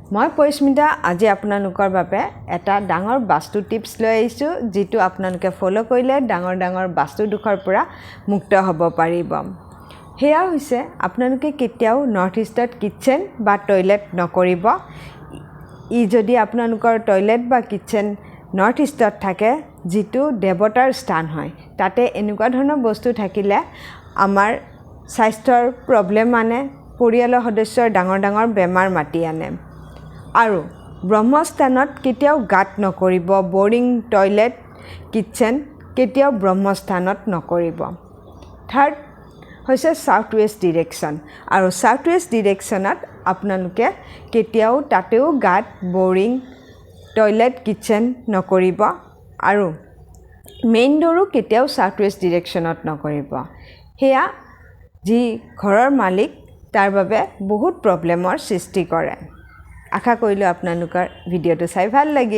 মই পৰিস্মিতা আজি আপোনালোকৰ বাবে এটা ডাঙৰ বাস্তু টিপছ লৈ আহিছোঁ যেটো আপোনালোকে ফলো কৰিলে ডাঙৰ বাস্তু দুখৰ পৰা মুক্ত হ'ব পাৰিব হেয়া হৈছে আপোনালোকে কেতিয়াও নৰ্থ ইষ্টত কিচেন বা টয়লেট নকৰিব ই যদি আপোনালোকৰ টয়লেট বা কিচেন নৰ্থ ইষ্টত থাকে যেটো দেৱতাৰ স্থান হয় তাতে এনেকুৱা ধৰণৰ বস্তু থাকিলে আমাৰ স্বাস্থ্যৰ প্ৰবলেম আনে পৰিয়ালৰ সদস্যৰ ডাঙৰ বেমাৰ মাতি আনে আৰু ব্ৰহ্মস্থানত কেতিয়াও গাত নকৰিব বোৰিং টয়লেট কিচেন কেতিয়াও ব্ৰহ্মস্থানত নকৰিব থাৰ্ড হৈছে সাউথ ৱেষ্ট ডিৰেকশ্যন আৰু সাউথ ৱেষ্ট ডিৰেকশ্যনত আপোনালোকে কেতিয়াও তাতেও গাত বোৰিং টয়লেট কিচেন নকৰিব আৰু মেইন ডোৰো কেতিয়াও সাউথ ৱেষ্ট ডিৰেকশ্যনত নকৰিব হেয়া যি ঘৰৰ মালিক তাৰ বাবে বহুত প্ৰবলেমৰ সৃষ্টি কৰে আশা কৰিলো আপোনালোকৰ ভিডিঅটো চাই ভাল লাগিল